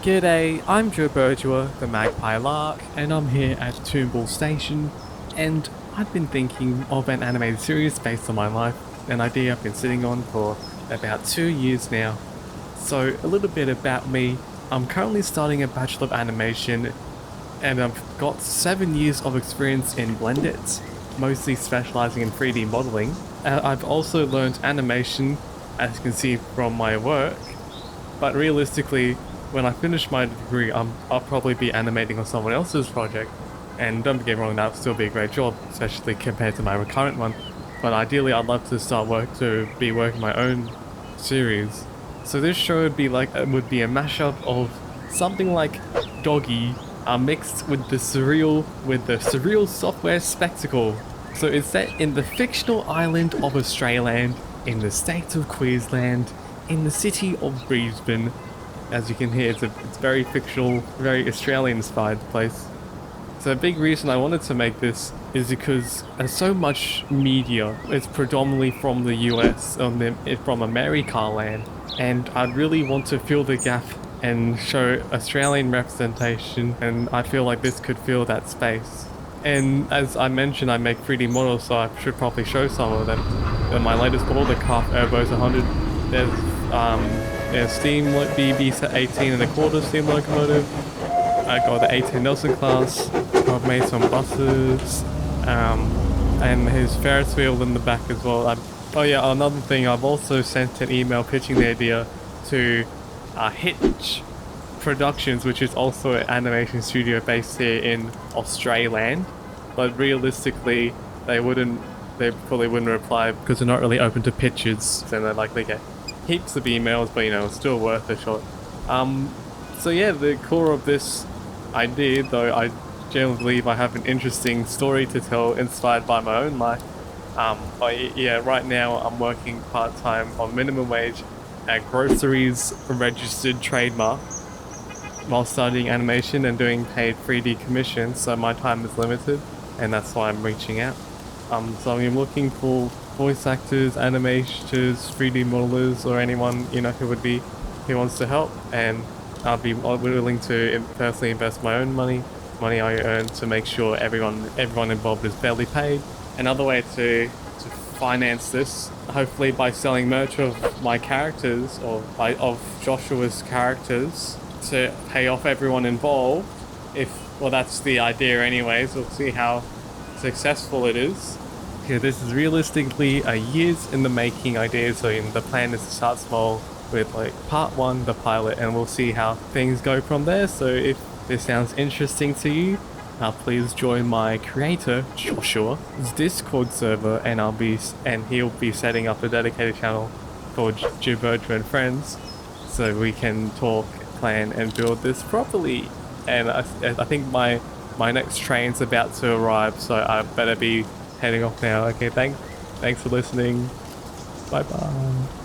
G'day, I'm Jobirdua, the Magpie Lark, and I'm here at Toombul Station, and I've been thinking of an animated series based on my life, an idea I've been sitting on for about 2 years now. So, a little bit about me. I'm currently studying a Bachelor of Animation, and I've got 7 years of experience in Blendit, mostly specializing in 3D modeling. I've also learned animation, as you can see from my work, but realistically, when I finish my degree, I'll probably be animating on someone else's project. And don't get me wrong, that'll still be a great job, especially compared to my current one. But ideally, I'd love to be working my own series. So this show would be a mashup of something like Doggy, mixed with the surreal software spectacle. So it's set in the fictional island of Australand, in the state of Queensland, in the city of Brisbane. As you can hear, it's very fictional, very Australian-inspired place. So a big reason I wanted to make this is because so much media is predominantly from the US, from America land, and I'd really want to fill the gap and show Australian representation, and I feel like this could fill that space. And as I mentioned, I make 3D models, so I should probably show some of them. And my latest model, the Calf Airbo's 100, there's steam BB 18 and a quarter steam locomotive. I got the 18 Nelson class. I've made some buses, and his Ferris wheel in the back as well. Oh yeah, another thing, I've also sent an email pitching the idea to Hitch Productions, which is also an animation studio based here in Australia. But realistically, they probably wouldn't reply because they're not really open to pitches, and they likely get heaps of emails, but it's still worth a shot. So yeah, the core of this idea, though, I generally believe I have an interesting story to tell inspired by my own life. But yeah, right now I'm working part-time on minimum wage at groceries registered trademark while studying animation and doing paid 3D commissions, so my time is limited, and that's why I'm reaching out. So I'm looking for voice actors, animators, 3D modelers, or anyone who wants to help, and I'll be willing to personally invest my own money I earn, to make sure everyone involved is fairly paid. Another way to finance this, hopefully by selling merch of my characters of Joshua's characters to pay off everyone involved. That's the idea anyways. We'll see how successful it is. Okay, this is realistically a years in the making idea, so the plan is to start small with part 1, the pilot, and we'll see how things go from there. So if this sounds interesting to you, please join my creator Joshua's Discord server, and he'll be setting up a dedicated channel called Jobirdua and Friends, so we can talk, plan, and build this properly. And I think my next train's about to arrive, so I better be heading off now. Okay, thanks for listening. Bye bye.